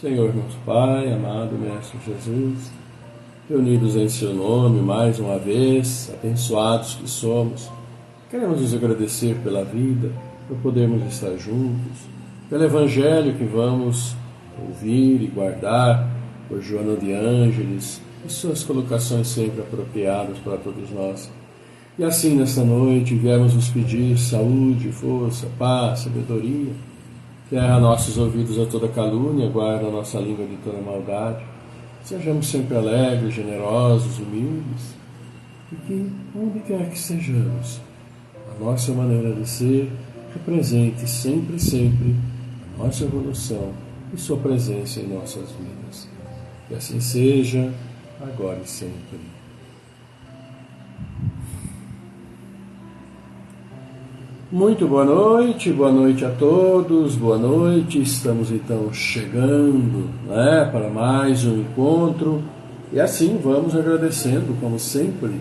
Senhor nosso Pai, amado Mestre Jesus, reunidos em Seu nome mais uma vez, abençoados que somos, queremos nos agradecer pela vida, por podermos estar juntos, pelo Evangelho que vamos ouvir e guardar, por Joana de Ângeles e suas colocações sempre apropriadas para todos nós. E assim, nesta noite, viemos nos pedir saúde, força, paz, sabedoria. Cerra nossos ouvidos a toda calúnia, guarda a nossa língua de toda maldade. Sejamos sempre alegres, generosos, humildes. E que, onde quer que sejamos, a nossa maneira de ser represente sempre, sempre a nossa evolução e sua presença em nossas vidas. Que assim seja, agora e sempre. Muito boa noite a todos, boa noite, estamos então chegando para mais um encontro e assim vamos agradecendo, como sempre,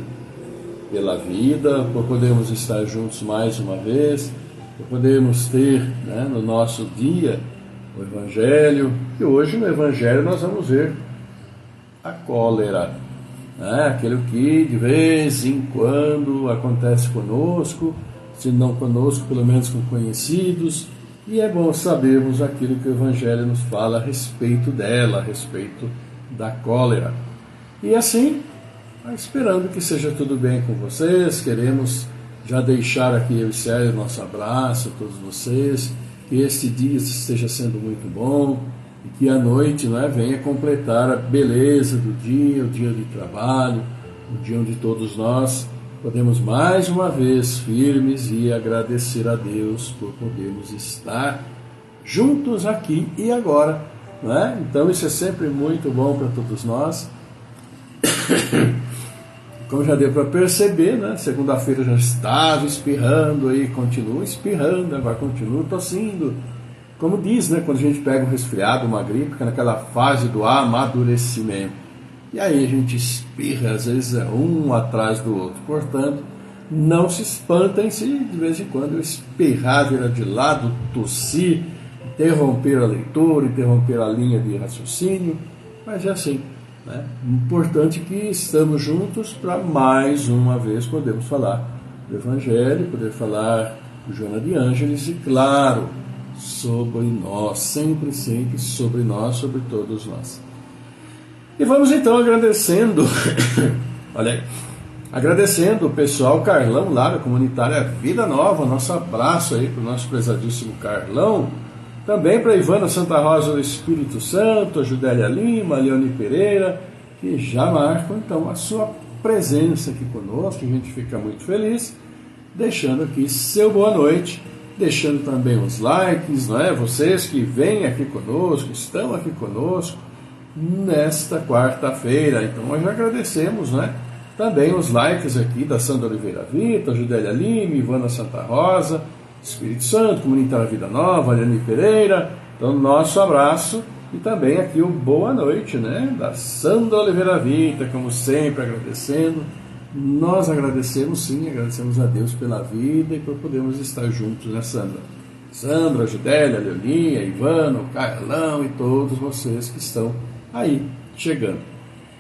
pela vida, por podermos estar juntos mais uma vez, por podermos ter no nosso dia o Evangelho, e hoje no Evangelho nós vamos ver a cólera, aquilo que de vez em quando acontece conosco, se não conosco, pelo menos com conhecidos, e é bom sabermos aquilo que o Evangelho nos fala a respeito dela, a respeito da cólera. E assim, esperando que seja tudo bem com vocês, queremos já deixar aqui eu e Célio nosso abraço a todos vocês, que este dia esteja sendo muito bom, e que a noite venha completar a beleza do dia, o dia de trabalho, o dia onde todos nós podemos mais uma vez firmes e agradecer a Deus por podermos estar juntos aqui e agora. Então isso é sempre muito bom para todos nós. Como já deu para perceber, segunda-feira já estava espirrando e continua espirrando, agora continua tossindo. Como diz, quando a gente pega um resfriado, uma gripe, que é naquela fase do amadurecimento. E aí a gente espirra, às vezes é um atrás do outro. Portanto, não se espantem se de vez em quando eu espirrar, virar de lado, tossir, interromper a leitura, interromper a linha de raciocínio. Mas é assim. Importante que estamos juntos para mais uma vez podermos falar do Evangelho, poder falar do Joana de Ângeles e, claro, sobre nós, sempre, sempre sobre nós, sobre todos nós. E vamos então agradecendo, olha aí, agradecendo o pessoal Carlão lá da comunitária Vida Nova, nosso abraço aí para o nosso prezadíssimo Carlão, também para Ivana Santa Rosa do Espírito Santo, a Judélia Lima, a Leone Pereira, que já marcam então a sua presença aqui conosco, a gente fica muito feliz, deixando aqui seu boa noite, deixando também os likes, vocês que vêm aqui conosco, estão aqui conosco, nesta quarta-feira. Então nós já agradecemos também os likes aqui da Sandra Oliveira Vita, Judélia Lima, Ivana Santa Rosa, Espírito Santo, Comunitária Vida Nova, Aliane Pereira. Então nosso abraço e também aqui o boa noite da Sandra Oliveira Vita, como sempre agradecendo. Nós agradecemos sim, agradecemos a Deus pela vida e por podermos estar juntos, Sandra? Sandra, a Judélia, a Leoninha, a Ivana, o Carlão e todos vocês que estão aí, chegando.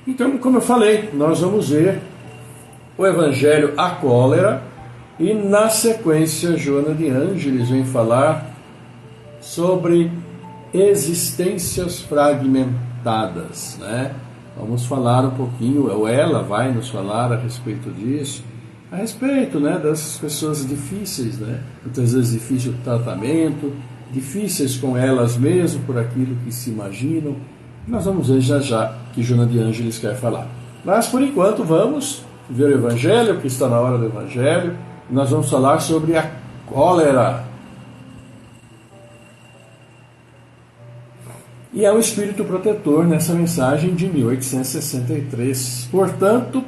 Então, como eu falei, nós vamos ver o Evangelho a cólera e na sequência Joana de Ângeles vem falar sobre existências fragmentadas, Vamos falar um pouquinho, ou ela vai nos falar a respeito disso, a respeito dessas pessoas difíceis, muitas vezes difícil tratamento, difíceis com elas mesmo, por aquilo que se imaginam. Nós vamos ver já que Joana de Ângeles quer falar. Mas, por enquanto, vamos ver o Evangelho, que está na hora do Evangelho. Nós vamos falar sobre a cólera. E é o Espírito Protetor nessa mensagem de 1863. Portanto,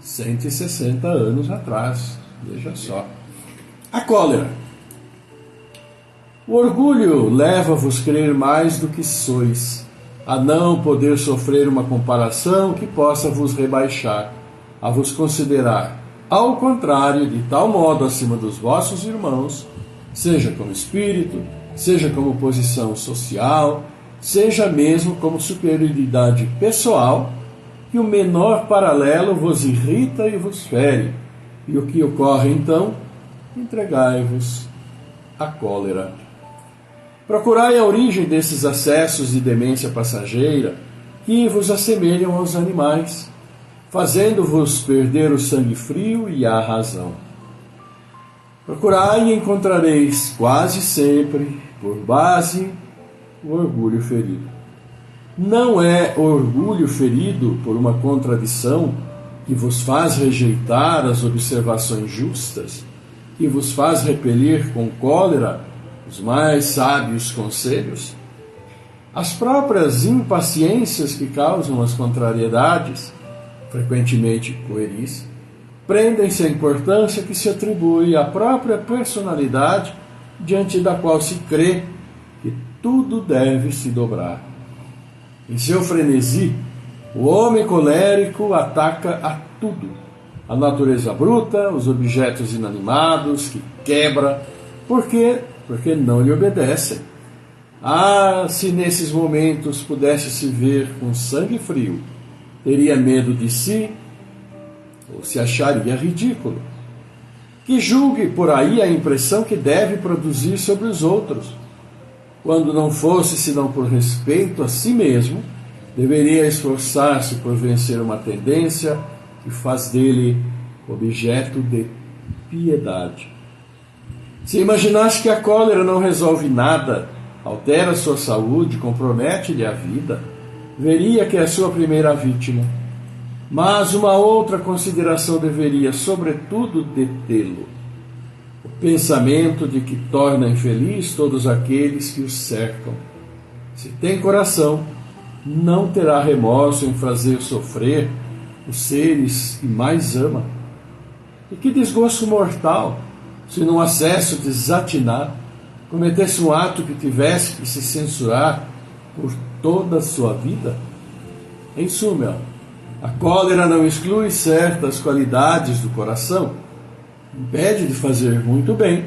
160 anos atrás. Veja só. A cólera. O orgulho leva-vos a crer mais do que sois, a não poder sofrer uma comparação que possa vos rebaixar, a vos considerar, ao contrário, de tal modo acima dos vossos irmãos, seja como espírito, seja como posição social, seja mesmo como superioridade pessoal, que o menor paralelo vos irrita e vos fere. E o que ocorre então? Entregai-vos à cólera. Procurai a origem desses acessos de demência passageira que vos assemelham aos animais, fazendo-vos perder o sangue frio e a razão. Procurai e encontrareis quase sempre, por base, o orgulho ferido. Não é o orgulho ferido por uma contradição que vos faz rejeitar as observações justas, que vos faz repelir com cólera os mais sábios conselhos? As próprias impaciências que causam as contrariedades, frequentemente pueris, prendem-se à importância que se atribui à própria personalidade diante da qual se crê que tudo deve se dobrar. Em seu frenesi, o homem colérico ataca a tudo. A natureza bruta, os objetos inanimados, que quebra. Por quê? Porque não lhe obedecem. Ah, se nesses momentos pudesse se ver com sangue frio, teria medo de si ou se acharia ridículo. Que julgue por aí a impressão que deve produzir sobre os outros. Quando não fosse senão por respeito a si mesmo, deveria esforçar-se por vencer uma tendência que faz dele objeto de piedade. Se imaginasse que a cólera não resolve nada, altera sua saúde, compromete-lhe a vida, veria que é a sua primeira vítima. Mas uma outra consideração deveria, sobretudo, detê-lo. O pensamento de que torna infeliz todos aqueles que o cercam. Se tem coração, não terá remorso em fazer sofrer os seres que mais ama. E que desgosto mortal, se num acesso desatinado, cometesse um ato que tivesse que se censurar por toda a sua vida? Em suma, a cólera não exclui certas qualidades do coração, impede de fazer muito bem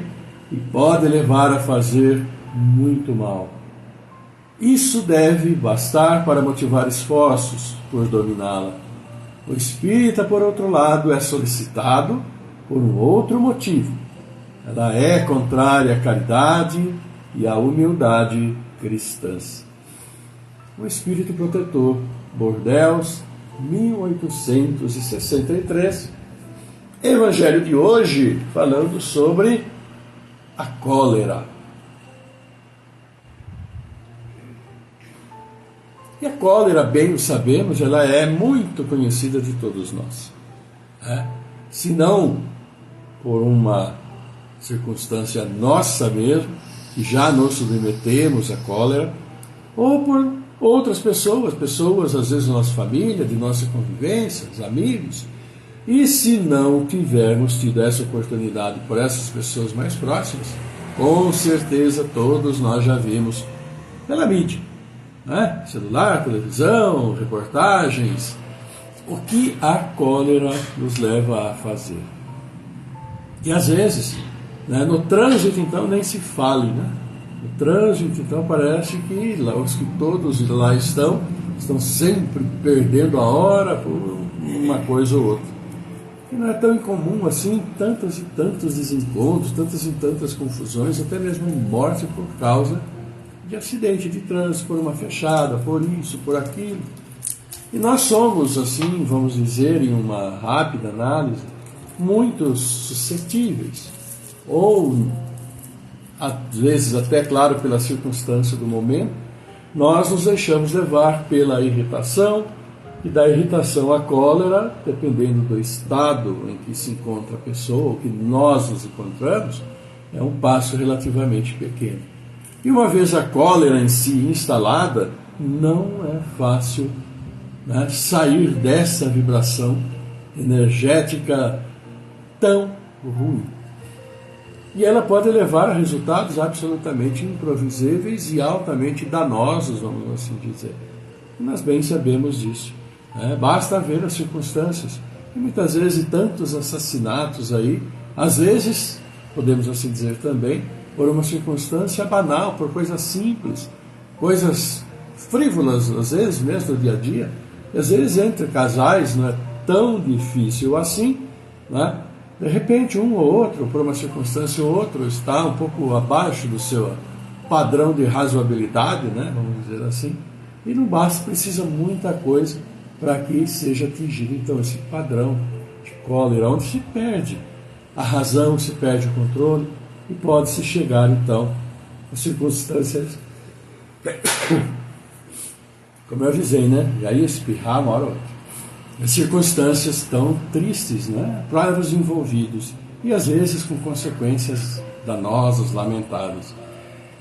e pode levar a fazer muito mal. Isso deve bastar para motivar esforços por dominá-la. O espírita, por outro lado, é solicitado por um outro motivo. Ela é contrária à caridade e à humildade cristãs. O Espírito Protetor, Bordeaux, 1863. Evangelho de hoje, falando sobre a cólera. E a cólera, bem o sabemos, ela é muito conhecida de todos nós. Se não por uma circunstância nossa mesmo, que já nos submetemos à cólera, ou por outras pessoas às vezes da nossa família, de nossa convivência, os amigos. E se não tivermos tido essa oportunidade por essas pessoas mais próximas, com certeza todos nós já vimos pela mídia, celular, televisão, reportagens, o que a cólera nos leva a fazer. E às vezes, no trânsito então nem se fale, No trânsito então parece que os que todos lá estão sempre perdendo a hora por uma coisa ou outra. E não é tão incomum assim, tantos e tantos desencontros, tantas e tantas confusões, até mesmo morte por causa de acidente de trânsito, por uma fechada, por isso, por aquilo. E nós somos, assim, vamos dizer, em uma rápida análise, muito suscetíveis, ou às vezes até, claro, pela circunstância do momento, nós nos deixamos levar pela irritação, e da irritação à cólera, dependendo do estado em que se encontra a pessoa, ou que nós nos encontramos, é um passo relativamente pequeno. E uma vez a cólera em si instalada, não é fácil sair dessa vibração energética tão ruim. E ela pode levar a resultados absolutamente imprevisíveis e altamente danosos, vamos assim dizer. E nós bem sabemos disso. Basta ver as circunstâncias. E muitas vezes tantos assassinatos aí, às vezes, podemos assim dizer também, por uma circunstância banal, por coisas simples, coisas frívolas, às vezes mesmo do dia a dia. E às vezes entre casais não é tão difícil assim, né? De repente um ou outro, por uma circunstância ou outra, está um pouco abaixo do seu padrão de razoabilidade, né? Vamos dizer assim, e não basta, precisa muita coisa para que seja atingido então esse padrão de cólera, onde se perde a razão, se perde o controle e pode-se chegar então a circunstâncias, como eu avisei, né? E aí espirrar uma hora ou outra. Circunstâncias tão tristes, né, para os envolvidos e às vezes com consequências danosas, lamentáveis.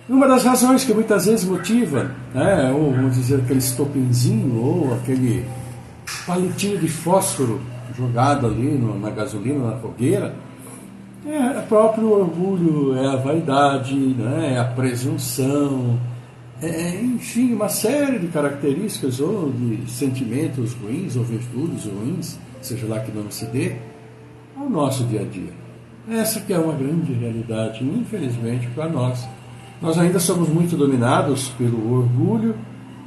Uma das razões que muitas vezes motiva, né, ou vamos dizer aquele estopinzinho ou aquele palitinho de fósforo jogado ali na gasolina, na fogueira, é o próprio orgulho, é a vaidade, né, é a presunção, enfim, uma série de características ou de sentimentos ruins ou virtudes ruins, seja lá que nome se dê, ao nosso dia a dia. Essa que é uma grande realidade, infelizmente, para nós. Nós ainda somos muito dominados pelo orgulho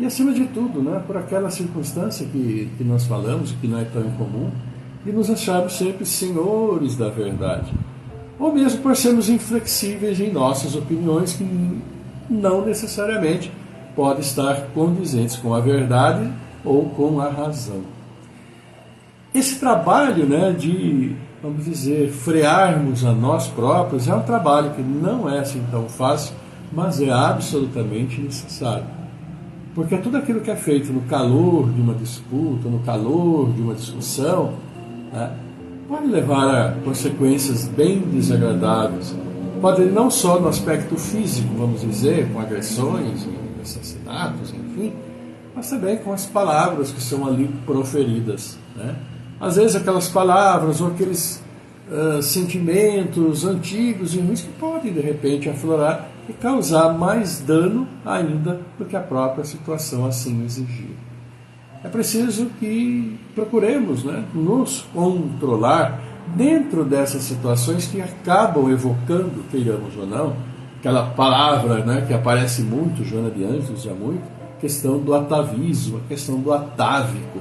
e, acima de tudo, né, por aquela circunstância que nós falamos, que não é tão incomum, de nos acharmos sempre senhores da verdade. Ou mesmo por sermos inflexíveis em nossas opiniões, que não necessariamente podem estar condizentes com a verdade ou com a razão. Esse trabalho, né, de, vamos dizer, frearmos a nós próprios é um trabalho que não é assim tão fácil, mas é absolutamente necessário. Porque tudo aquilo que é feito no calor de uma disputa, no calor de uma discussão, né, pode levar a consequências bem desagradáveis. Pode não só no aspecto físico, vamos dizer, com agressões, assassinatos, enfim, mas também com as palavras que são ali proferidas, né? Às vezes aquelas palavras ou aqueles sentimentos antigos e ruins que podem de repente aflorar e causar mais dano ainda do que a própria situação assim exigir. É preciso que procuremos, né, nos controlar dentro dessas situações que acabam evocando, queiramos ou não, aquela palavra, né, que aparece muito, Joana de Ângeles usa muito, a questão do atavismo, a questão do atávico,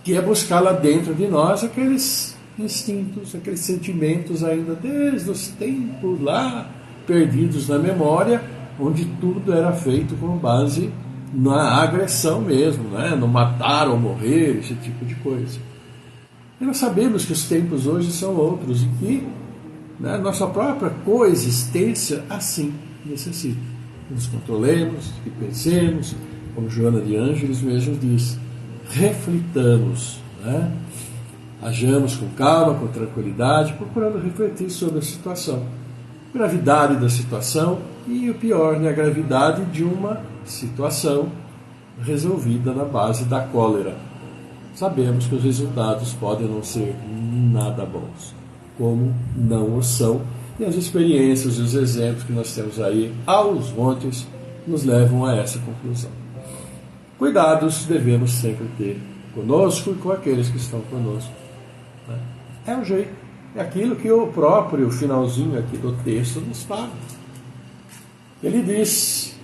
que é buscar lá dentro de nós aqueles instintos, aqueles sentimentos ainda desde os tempos lá perdidos na memória, onde tudo era feito com base na agressão mesmo, né, no matar ou morrer, esse tipo de coisa. E nós sabemos que os tempos hoje são outros e que, né, nossa própria coexistência assim necessita. Que nos controlemos, que pensemos, como Joana de Ângeles mesmo diz, reflitamos, né? Hajamos com calma, com tranquilidade, procurando refletir sobre a situação. Gravidade da situação e, o pior, né, a gravidade de uma situação resolvida na base da cólera. Sabemos que os resultados podem não ser nada bons, como não o são, e as experiências e os exemplos que nós temos aí aos montes nos levam a essa conclusão. Cuidados devemos sempre ter conosco e com aqueles que estão conosco. Né? É o jeito, é aquilo que o próprio finalzinho aqui do texto nos fala. Ele diz,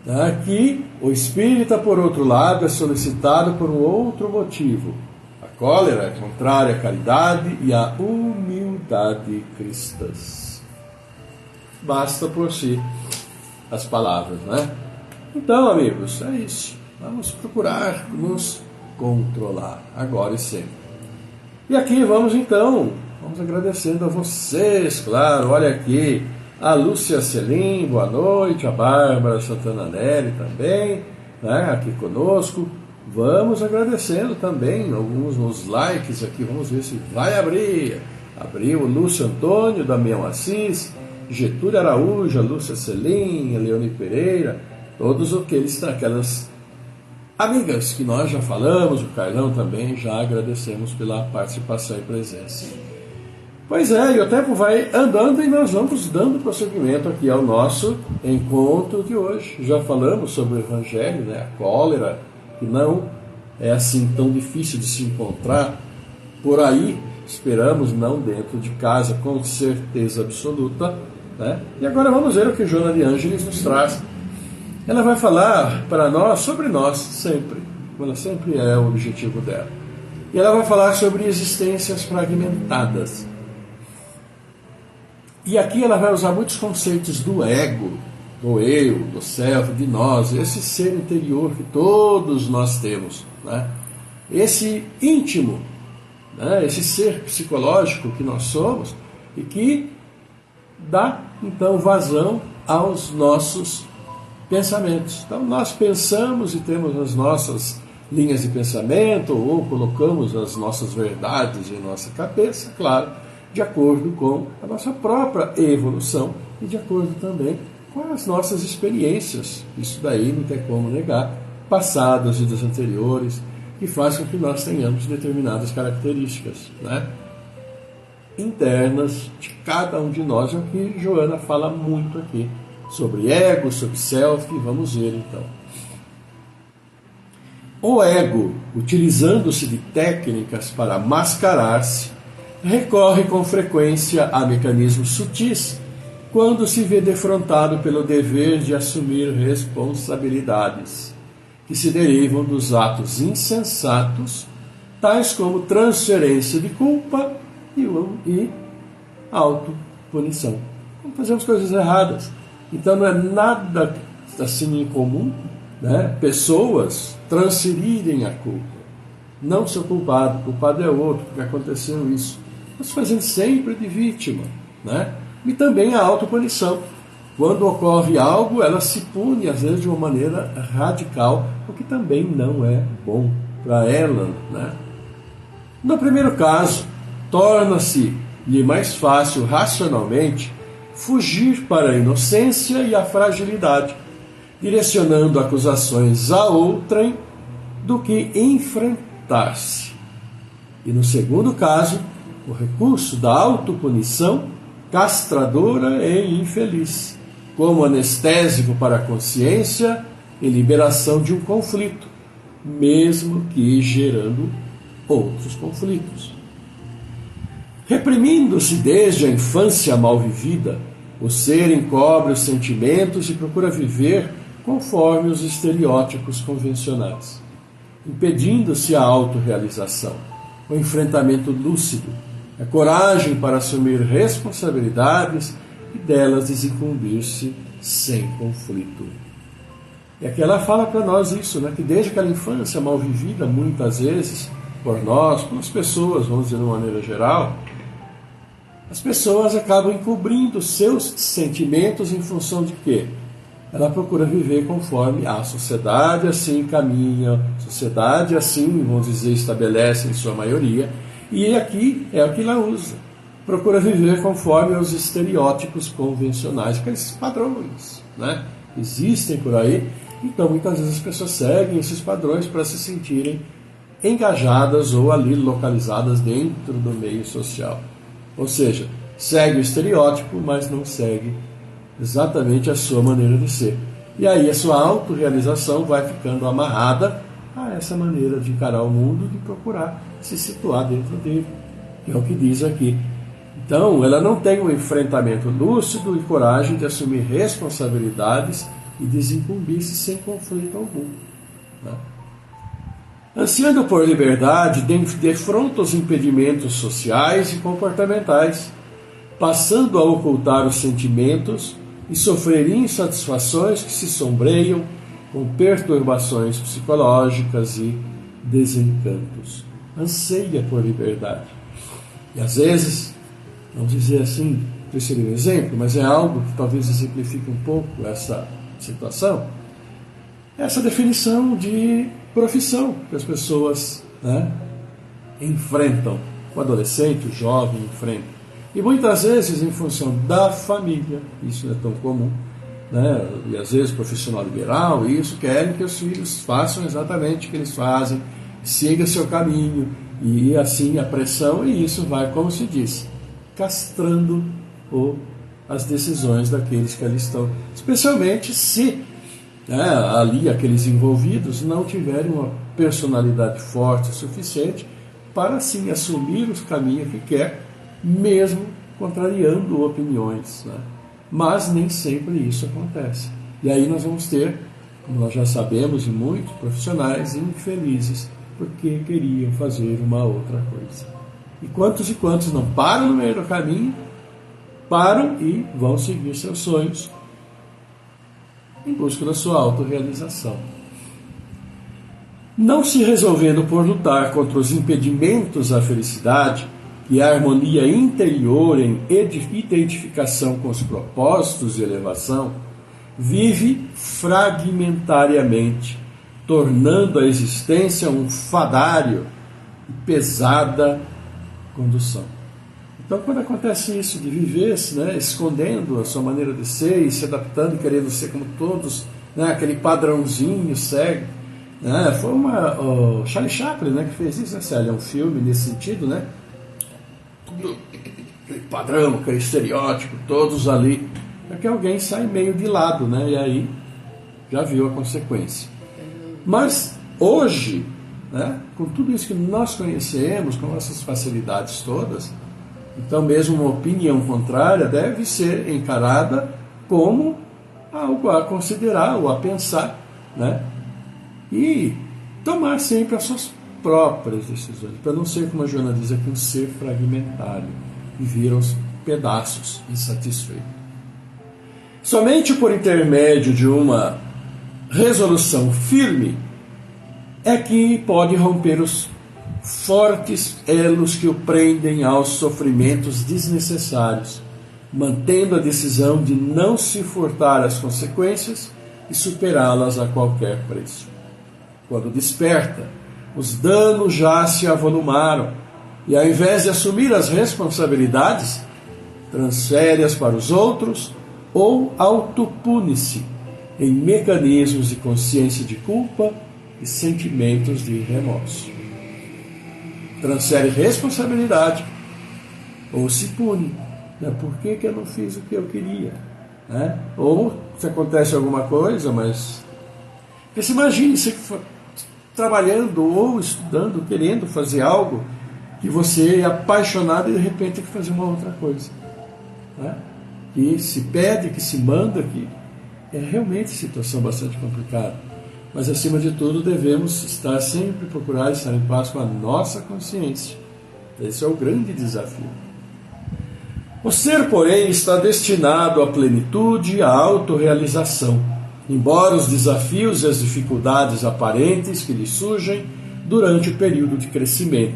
né, que o espírita, por outro lado, é solicitado por um outro motivo. A cólera é contrária à caridade e à humildade cristãs. Basta por si as palavras, né? Então, amigos, é isso. Vamos procurar nos controlar, agora e sempre. E aqui vamos então, vamos agradecendo a vocês, claro, olha aqui, a Lúcia Selim, boa noite, a Bárbara Santana Neri também, né, aqui conosco. Vamos agradecendo também alguns nos likes aqui, vamos ver se vai abrir. Abriu o Lúcio Antônio, Damião Assis, Getúlio Araújo, a Lúcia Selim, a Leone Pereira, todos aquelas amigas que nós já falamos, o Carlão também, já agradecemos pela participação e presença. Pois é, e o tempo vai andando e nós vamos dando prosseguimento aqui ao nosso encontro de hoje. Já falamos sobre o Evangelho, né, a cólera, que não é assim tão difícil de se encontrar por aí, esperamos não dentro de casa com certeza absoluta, né? E agora vamos ver o que Joana de Ângeles nos traz. Ela vai falar para nós sobre nós, sempre. Ela sempre é o objetivo dela. E ela vai falar sobre existências fragmentadas. E aqui ela vai usar muitos conceitos do ego, do eu, do self, de nós, esse ser interior que todos nós temos, né? Esse íntimo, né? Esse ser psicológico que nós somos e que dá, então, vazão aos nossos pensamentos. Então, nós pensamos e temos as nossas linhas de pensamento ou colocamos as nossas verdades em nossa cabeça, claro, de acordo com a nossa própria evolução e de acordo também com as nossas experiências. Isso daí não tem como negar, passadas, vidas anteriores, que faz com que nós tenhamos determinadas características, né? Internas de cada um de nós, é o que Joana fala muito aqui, sobre ego, sobre self. Vamos ver então. O ego, utilizando-se de técnicas para mascarar-se, recorre com frequência a mecanismos sutis quando se vê defrontado pelo dever de assumir responsabilidades que se derivam dos atos insensatos, tais como transferência de culpa e autopunição. Fazemos coisas erradas. Então não é nada assim incomum, né? Pessoas transferirem a culpa. Não sou culpado, o culpado é outro, porque aconteceu isso. Nós fazemos sempre de vítima, né? E também a autopunição. Quando ocorre algo, ela se pune, às vezes, de uma maneira radical, o que também não é bom para ela, né? No primeiro caso, torna-se-lhe mais fácil, racionalmente, fugir para a inocência e a fragilidade, direcionando acusações a outrem do que enfrentar-se. E no segundo caso, o recurso da autopunição, castradora e infeliz, como anestésico para a consciência e liberação de um conflito, mesmo que gerando outros conflitos. Reprimindo-se desde a infância mal vivida, o ser encobre os sentimentos e procura viver conforme os estereótipos convencionais, impedindo-se a autorrealização, o enfrentamento lúcido, a coragem para assumir responsabilidades e delas desincumbir-se sem conflito. E aqui ela fala para nós isso, né? Que desde aquela infância mal vivida, muitas vezes, por nós, pelas pessoas, vamos dizer de uma maneira geral, as pessoas acabam encobrindo seus sentimentos em função de quê? Ela procura viver conforme a sociedade assim caminha, a sociedade assim, vamos dizer, estabelece em sua maioria, e aqui é o que ela usa. Procura viver conforme os estereótipos convencionais, aqueles padrões, né? Existem por aí, então muitas vezes as pessoas seguem esses padrões para se sentirem engajadas ou ali localizadas dentro do meio social. Ou seja, segue o estereótipo, mas não segue exatamente a sua maneira de ser. E aí a sua autorrealização vai ficando amarrada a essa maneira de encarar o mundo, de procurar se situar dentro dele, que é o que diz aqui. Então, ela não tem um enfrentamento lúcido e coragem de assumir responsabilidades e desincumbir-se sem conflito algum, né? Ansiando por liberdade, defronta os impedimentos sociais e comportamentais, passando a ocultar os sentimentos e sofrer insatisfações que se sombreiam com perturbações psicológicas e desencantos. Anseia por liberdade. E às vezes, vamos dizer assim, não seria um exemplo, mas é algo que talvez exemplifique um pouco essa situação, essa definição de profissão que as pessoas, né, enfrentam, o adolescente, o jovem enfrenta. E muitas vezes em função da família, isso não é tão comum, né, e às vezes profissional liberal, e isso querem que os filhos façam exatamente o que eles fazem, siga seu caminho, e assim a pressão, e isso vai, como se diz, castrando as decisões daqueles que ali estão, especialmente se, né, ali aqueles envolvidos não tiverem uma personalidade forte o suficiente para assim assumir os caminhos que quer, mesmo contrariando opiniões, né? Mas nem sempre isso acontece. E aí nós vamos ter, como nós já sabemos, muitos profissionais infelizes porque queriam fazer uma outra coisa. E quantos não param no meio do caminho, param e vão seguir seus sonhos em busca da sua autorrealização. Não se resolvendo por lutar contra os impedimentos à felicidade e a harmonia interior em identificação com os propósitos de elevação, vive fragmentariamente, tornando a existência um fadário e pesada condução. Então, quando acontece isso, de viver, né, escondendo a sua maneira de ser e se adaptando, querendo ser como todos, né, aquele padrãozinho cego, né, foi o Charlie Chaplin, né, que fez isso, né, Célia? É um filme nesse sentido, né? Tudo, aquele padrão, aquele estereótipo, todos ali, é que alguém sai meio de lado, né, e aí já viu a consequência. Mas hoje, né, com tudo isso que nós conhecemos, com essas facilidades todas, então mesmo uma opinião contrária deve ser encarada como algo a considerar ou a pensar, né, e tomar sempre as suas próprias decisões, para não ser, como a Joana diz aqui, um ser fragmentário e vir aos pedaços insatisfeito. Somente por intermédio de uma resolução firme é que pode romper os fortes elos que o prendem aos sofrimentos desnecessários, mantendo a decisão de não se furtar às consequências e superá-las a qualquer preço. Quando desperta, os danos já se avolumaram e, ao invés de assumir as responsabilidades, transfere-as para os outros ou autopune-se em mecanismos de consciência de culpa e sentimentos de remorso. Transfere responsabilidade ou se pune. Né? Por que eu não fiz o que eu queria? Né? Ou se acontece alguma coisa, mas... Porque se imagine, você trabalhando ou estudando, querendo fazer algo que você é apaixonado e de repente tem que fazer uma outra coisa. Né? Que se pede, que se manda, que é realmente situação bastante complicada. Mas, acima de tudo, devemos estar sempre, procurar estar em paz com a nossa consciência. Esse é o grande desafio. O ser, porém, está destinado à plenitude e à autorrealização, embora os desafios e as dificuldades aparentes que lhe surgem durante o período de crescimento.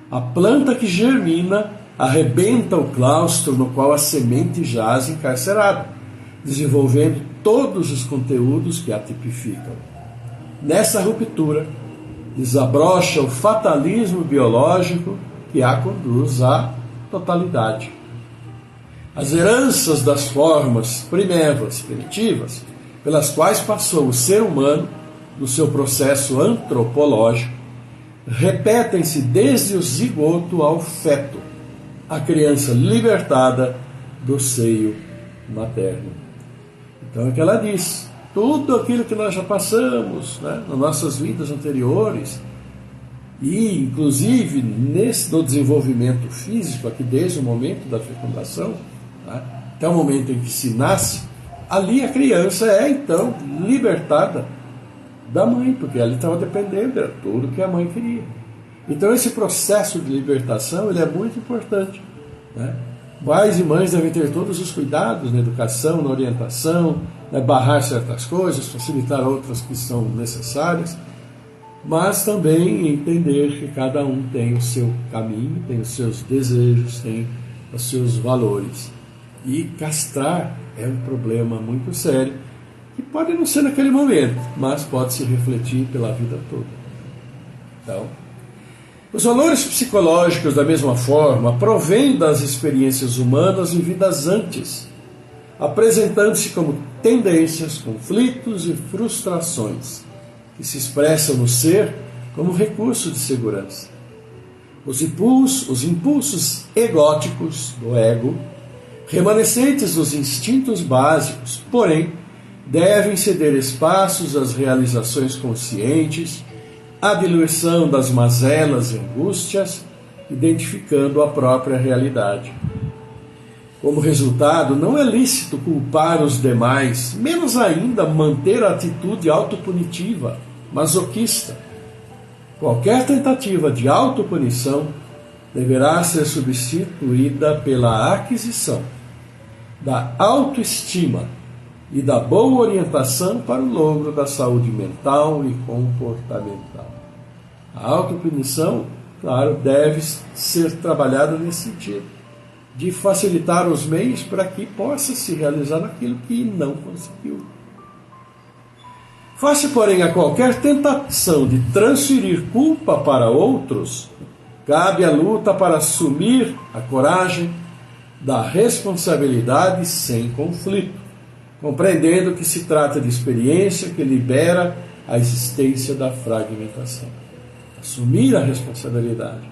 A planta que germina arrebenta o claustro no qual a semente jaz encarcerada, desenvolvendo todos os conteúdos que a tipificam. Nessa ruptura, desabrocha o fatalismo biológico que a conduz à totalidade. As heranças das formas primitivas, pelas quais passou o ser humano no seu processo antropológico, repetem-se desde o zigoto ao feto, a criança libertada do seio materno. Então é que ela diz, tudo aquilo que nós já passamos, né, nas nossas vidas anteriores, e inclusive no desenvolvimento físico, aqui desde o momento da fecundação, né, até o momento em que se nasce, ali a criança é então libertada da mãe, porque ela estava dependendo de tudo que a mãe queria. Então esse processo de libertação ele é muito importante, né? Pais e mães devem ter todos os cuidados na educação, na orientação, né, barrar certas coisas, facilitar outras que são necessárias, mas também entender que cada um tem o seu caminho, tem os seus desejos, tem os seus valores. E castrar é um problema muito sério, que pode não ser naquele momento, mas pode se refletir pela vida toda. Então, os valores psicológicos, da mesma forma, provêm das experiências humanas vividas antes, apresentando-se como tendências, conflitos e frustrações, que se expressam no ser como recurso de segurança. Os impulsos egóticos do ego, remanescentes dos instintos básicos, porém, devem ceder espaços às realizações conscientes, à diluição das mazelas e angústias, identificando a própria realidade. Como resultado, não é lícito culpar os demais, menos ainda manter a atitude autopunitiva, masoquista. Qualquer tentativa de autopunição deverá ser substituída pela aquisição da autoestima e da boa orientação para o logro da saúde mental e comportamental. A autopunição, claro, deve ser trabalhada nesse sentido, de facilitar os meios para que possa se realizar aquilo que não conseguiu. Face, porém, a qualquer tentação de transferir culpa para outros, cabe a luta para assumir a coragem da responsabilidade sem conflito, compreendendo que se trata de experiência que libera a existência da fragmentação. Assumir a responsabilidade,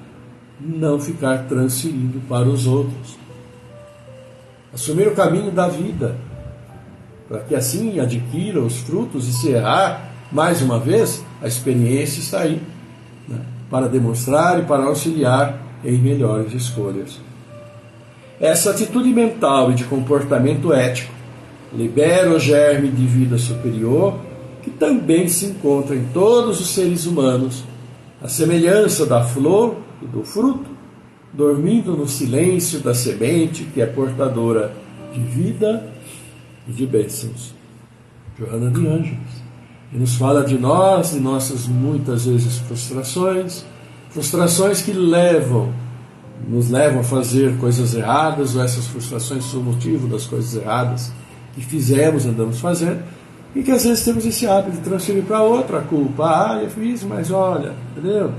não ficar transferindo para os outros. Assumir o caminho da vida, para que assim adquira os frutos e se errar, mais uma vez, a experiência está aí, né, para demonstrar e para auxiliar em melhores escolhas. Essa atitude mental e de comportamento ético libera o germe de vida superior que também se encontra em todos os seres humanos, a semelhança da flor e do fruto, dormindo no silêncio da semente que é portadora de vida e de bênçãos. Joana de Ângeles, que nos fala de nós, de nossas muitas vezes frustrações que nos levam a fazer coisas erradas, ou essas frustrações são o motivo das coisas erradas que fizemos, andamos fazendo, e que às vezes temos esse hábito de transferir para outra a culpa. Eu fiz, mas olha, entendeu?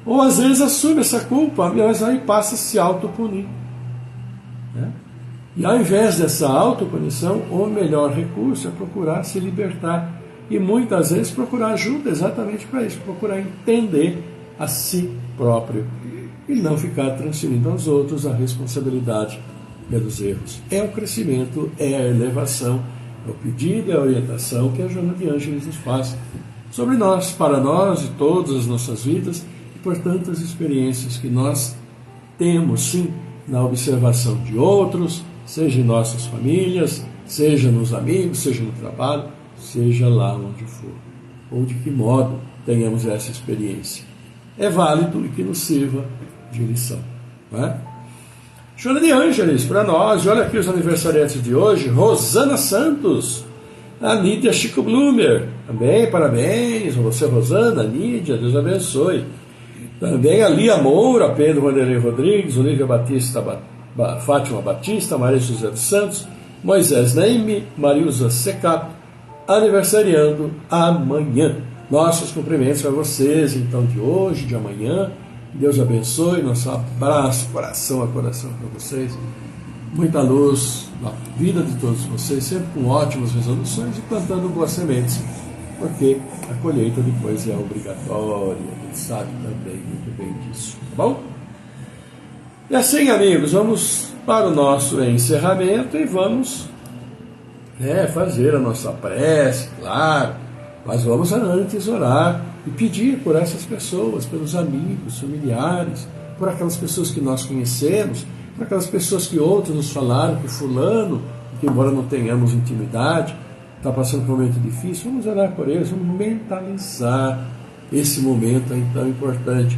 Ou às vezes assume essa culpa, mas aí passa a se autopunir, né? E ao invés dessa autopunição, o melhor recurso é procurar se libertar. E muitas vezes procurar ajuda exatamente para isso, procurar entender a si próprio e não ficar transferindo aos outros a responsabilidade pelos erros. É o crescimento, é a elevação, é o pedido e a orientação que a Joana de Ângeles nos faz sobre nós, para nós e todas as nossas vidas e por tantas experiências que nós temos, sim, na observação de outros, seja em nossas famílias, seja nos amigos, seja no trabalho, seja lá onde for, ou de que modo tenhamos essa experiência. É válido e que nos sirva de lição, não é? Joana de Ângeles para nós, e olha aqui os aniversariantes de hoje: Rosana Santos, a Nídia Chico Blumer, também parabéns a você, Rosana, Nídia, Deus abençoe. Também a Lia Moura, Pedro Vanderlei Rodrigues, Olívia Batista, Fátima Batista, Maria José dos Santos, Moisés Naime, Marilza Secato, aniversariando amanhã. Nossos cumprimentos para vocês, então, de hoje, de amanhã. Deus abençoe, nosso abraço, coração a coração para vocês. Muita luz na vida de todos vocês, sempre com ótimas resoluções e plantando boas sementes, porque a colheita depois é obrigatória, a gente sabe também muito bem disso, tá bom? E assim, amigos, vamos para o nosso encerramento e vamos fazer a nossa prece, claro, mas vamos antes orar e pedir por essas pessoas, pelos amigos, familiares, por aquelas pessoas que nós conhecemos, por aquelas pessoas que outros nos falaram que fulano, que embora não tenhamos intimidade, está passando por um momento difícil. Vamos orar por eles, vamos mentalizar esse momento aí tão importante.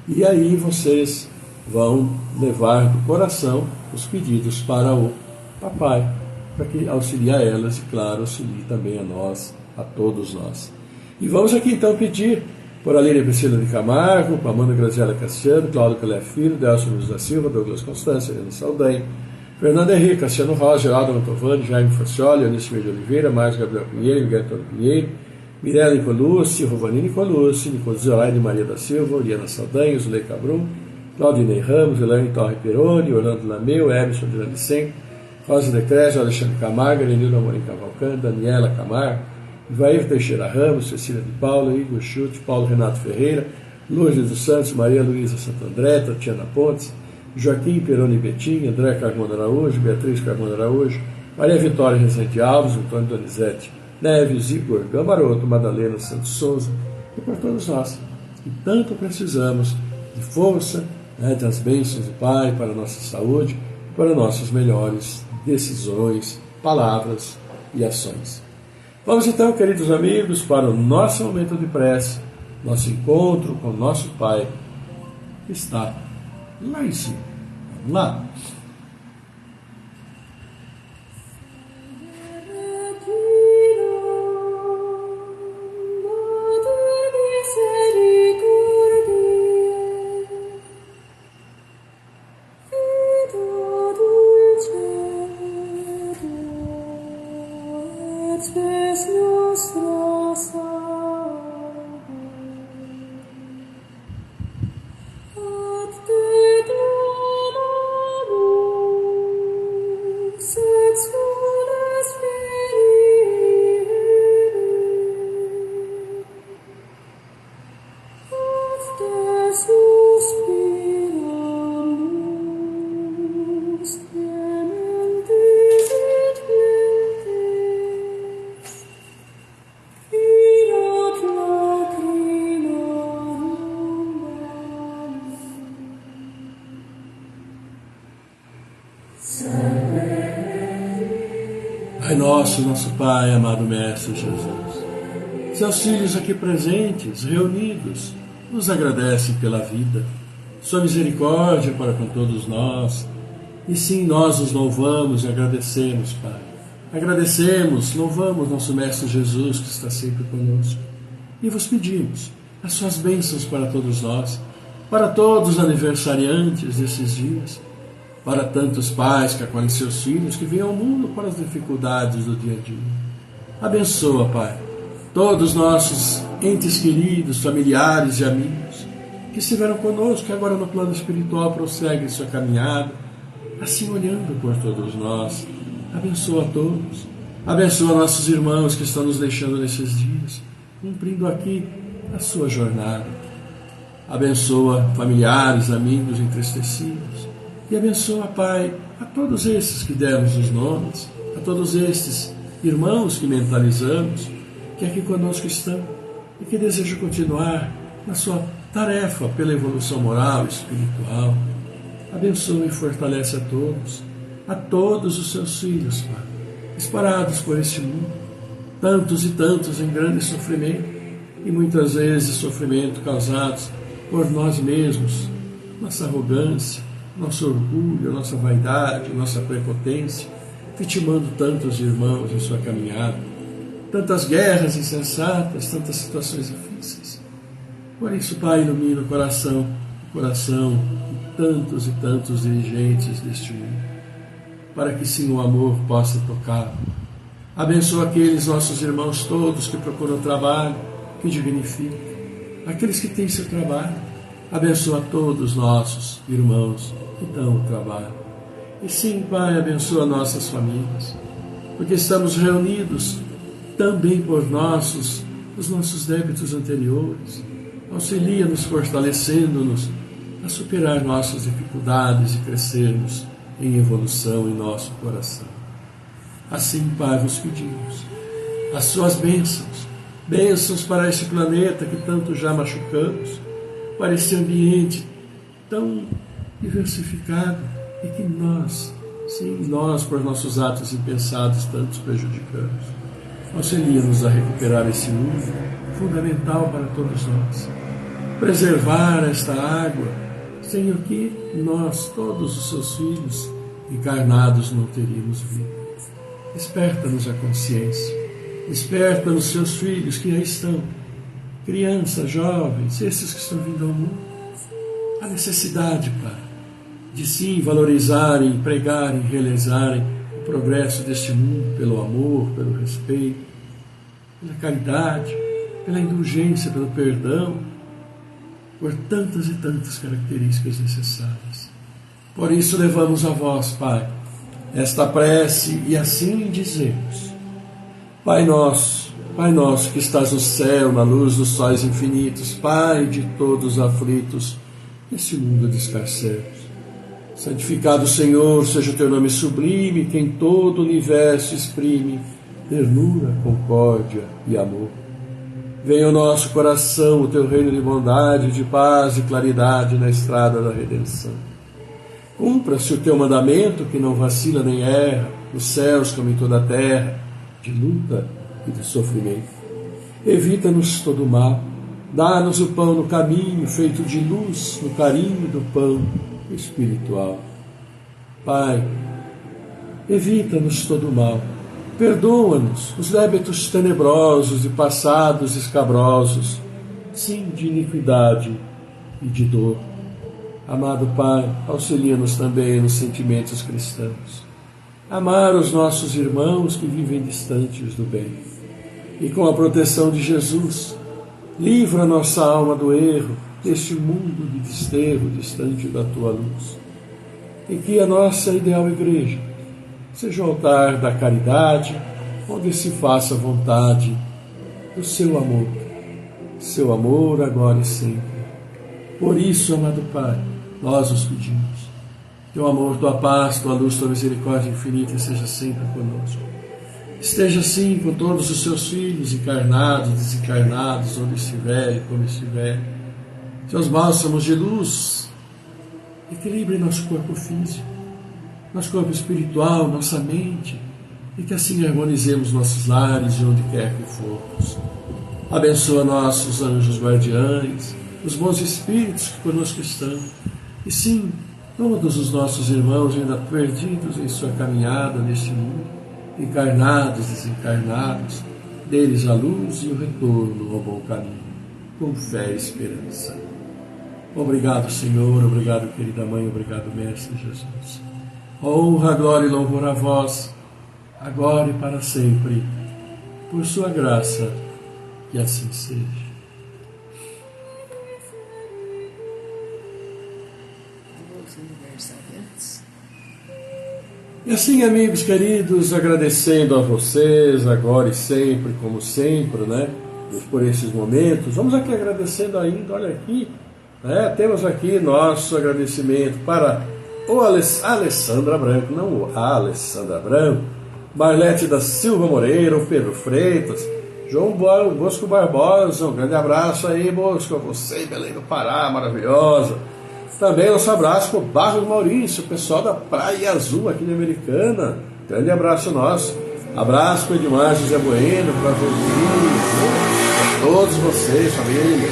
E aí vocês vão levar do coração os pedidos para o Papai, para que auxilie a elas e, claro, auxilie também a nós, a todos nós. E vamos aqui então pedir por Aline Priscila de Camargo, por Amanda Graziela Cassiano, Cláudio Calé Filho, Delcio Luiz da Silva, Douglas Constância, Helena Saldanha, Fernando Henrique, Cassiano Rosa, Geraldo Mantovani, Jaime Forcioli, Eunice de Oliveira, Márcio Gabriel Pinheiro, Miguel Antônio Pinheiro, Mirella Nicolucci, Rovani Nicolucci, Nicole Zoraide Maria da Silva, Oriana Saldanha, Zuleika Brum, Claudinei Ramos, Elaine Torre Peroni, Orlando Lameu, Emerson de Lanicen, Rosa de Cresce, Alexandre Camargo, Elenildo Amorim Cavalcante, Daniela Camargo, Ivair Teixeira Ramos, Cecília de Paula, Igor Chute, Paulo Renato Ferreira, Lourdes dos Santos, Maria Luísa Santo André, Tatiana Pontes, Joaquim Peroni Betinho, André Carmona Araújo, Beatriz Carmona Araújo, Maria Vitória Rezende Alves, Antônio Donizete Neves, Igor Gamaroto, Madalena Santos Souza, e por todos nós, que tanto precisamos de força, das bênçãos do Pai para a nossa saúde, para nossas melhores decisões, palavras e ações. Vamos então, queridos amigos, para o nosso momento de prece, nosso encontro com o nosso Pai, que está lá em cima. Vamos lá? Pai nosso Pai, amado Mestre Jesus, seus filhos aqui presentes, reunidos, nos agradecem pela vida, sua misericórdia para com todos nós, e sim, nós os louvamos e agradecemos, Pai. Agradecemos, louvamos nosso Mestre Jesus, que está sempre conosco, e vos pedimos as suas bênçãos para todos nós, para todos os aniversariantes desses dias, para tantos pais que acolhem seus filhos que vêm ao mundo para as dificuldades do dia a dia. Abençoa, Pai, todos os nossos entes queridos, familiares e amigos que estiveram conosco, que agora no plano espiritual prosseguem sua caminhada, assim olhando por todos nós. Abençoa a todos. Abençoa nossos irmãos que estão nos deixando nesses dias, cumprindo aqui a sua jornada. Abençoa familiares, amigos entristecidos. E abençoa, Pai, a todos esses que demos os nomes, a todos estes irmãos que mentalizamos, que aqui conosco estão e que desejam continuar na sua tarefa pela evolução moral e espiritual. Abençoa e fortalece a todos os seus filhos, Pai, espalhados por este mundo, tantos e tantos em grande sofrimento, e muitas vezes sofrimento causados por nós mesmos, nossa arrogância, nosso orgulho, nossa vaidade, nossa prepotência, vitimando tantos irmãos em sua caminhada, tantas guerras insensatas, tantas situações difíceis. Por isso, Pai, ilumina o coração de tantos dirigentes deste mundo, para que sim o amor possa tocar. Abençoa aqueles nossos irmãos todos que procuram trabalho, que dignificam, aqueles que têm seu trabalho. Abençoa todos os nossos irmãos que dão o trabalho. E sim, Pai, abençoa nossas famílias, porque estamos reunidos também por os nossos débitos anteriores. Auxilia-nos, fortalecendo-nos a superar nossas dificuldades e crescermos em evolução em nosso coração. Assim, Pai, vos pedimos as suas bênçãos para este planeta que tanto já machucamos, para este ambiente tão diversificado e que nós, por nossos atos impensados, tantos prejudicamos. Auxilia-nos a recuperar esse mundo fundamental para todos nós. Preservar esta água, sem o que nós, todos os seus filhos encarnados, não teríamos vida. Desperta-nos a consciência, desperta-nos seus filhos que aí estão, crianças, jovens, esses que estão vindo ao mundo, a necessidade, Pai, de sim valorizarem, pregarem, realizarem o progresso deste mundo pelo amor, pelo respeito, pela caridade, pela indulgência, pelo perdão, por tantas e tantas características necessárias. Por isso levamos a vós, Pai, esta prece e assim dizemos: Pai nosso que estás no céu, na luz dos sóis infinitos, Pai de todos os aflitos, neste mundo de escarceiros. Santificado, Senhor, seja o teu nome sublime, que em todo o universo exprime ternura, concórdia e amor. Venha ao nosso coração o teu reino de bondade, de paz e claridade na estrada da redenção. Cumpra-se o teu mandamento, que não vacila nem erra, nos céus como em toda a terra, de luta e de sofrimento. Evita-nos todo o mal, dá-nos o pão no caminho, feito de luz, no carinho do pão espiritual. Pai, evita-nos todo o mal, perdoa-nos os débitos tenebrosos e passados escabrosos, sim, de iniquidade e de dor. Amado Pai, auxilia-nos também nos sentimentos cristãos. Amar os nossos irmãos que vivem distantes do bem. E com a proteção de Jesus, livra a nossa alma do erro, deste mundo de desterro distante da Tua luz. E que a nossa ideal igreja seja o altar da caridade, onde se faça a vontade do Seu amor agora e sempre. Por isso, amado Pai, nós os pedimos. Teu amor, Tua paz, Tua luz, Tua misericórdia infinita seja sempre conosco. Esteja assim com todos os Seus filhos, encarnados, desencarnados, onde estiverem, como estiverem. Seus bálsamos de luz, equilibre nosso corpo físico, nosso corpo espiritual, nossa mente, e que assim harmonizemos nossos lares de onde quer que formos. Abençoa nossos anjos guardiães, os bons espíritos que conosco estão, e sim, todos os nossos irmãos ainda perdidos em sua caminhada neste mundo, encarnados, desencarnados, deles a luz e o retorno ao bom caminho, com fé e esperança. Obrigado, Senhor, obrigado, querida Mãe, obrigado, Mestre Jesus. Honra, glória e louvor a vós, agora e para sempre, por sua graça, que assim seja. E assim, amigos queridos, agradecendo a vocês, agora e sempre, como sempre, né, por esses momentos. Vamos aqui agradecendo ainda, olha aqui, né, temos aqui nosso agradecimento para o Alessandra Branco, não a Alessandra Branco, Marlete da Silva Moreira, o Pedro Freitas, João Bosco Barbosa, um grande abraço aí, Bosco, a você e Belém do Pará, maravilhosa. Também nosso abraço para o Barros Maurício, o pessoal da Praia Azul aqui na Americana. Grande abraço nosso. Abraço para o Edmar José Bueno, para a todos vocês, família.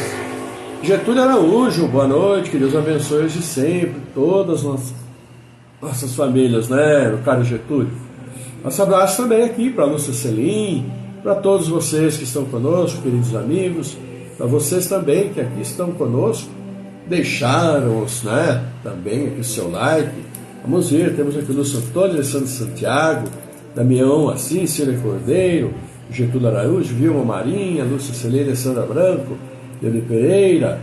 Getúlio Araújo, boa noite, que Deus abençoe hoje e sempre, todas nossas famílias, né, o caro Getúlio. Nosso abraço também aqui para a Lúcia Celim, para todos vocês que estão conosco, queridos amigos, para vocês também que aqui estão conosco. Deixaram, né, também aqui o seu like. Vamos ver, temos aqui o Lúcio Antônio, Alessandro Santiago, Damião Assis, Cília Cordeiro, Getúlio Araújo, Vilma Marinha, Lúcio Celene, Sandra Branco, Leone Pereira,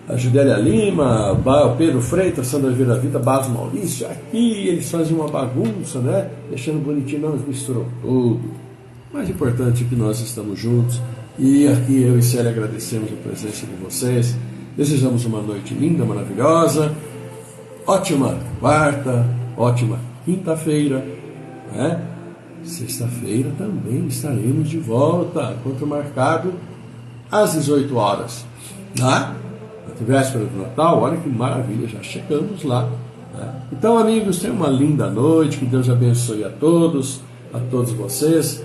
a Judélia Lima, o Pedro Freitas, Sandra Vieira Vida, Barros Maurício. Aqui eles fazem uma bagunça, né, deixando bonitinho, não, eles misturam tudo. O mais importante é que nós estamos juntos, e aqui eu e Célia agradecemos a presença de vocês. Desejamos uma noite linda, maravilhosa, ótima quarta, ótima quinta-feira, né? Sexta-feira também estaremos de volta, encontro marcado às 18 horas, né? Na véspera do Natal, olha que maravilha, já chegamos lá, né? Então, amigos, tenham uma linda noite, que Deus abençoe a todos vocês.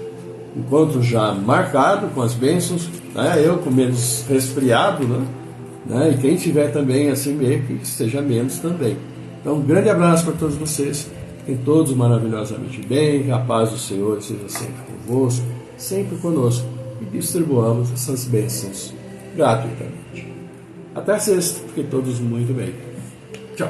Encontro já marcado com as bênçãos, né? Eu com menos resfriado, né? E quem tiver também assim meio que esteja menos também. Então, um grande abraço para todos vocês, fiquem todos maravilhosamente bem, que a paz do Senhor seja sempre convosco, sempre conosco, e distribuamos essas bênçãos gratuitamente. Até sexta, fiquem todos muito bem. Tchau.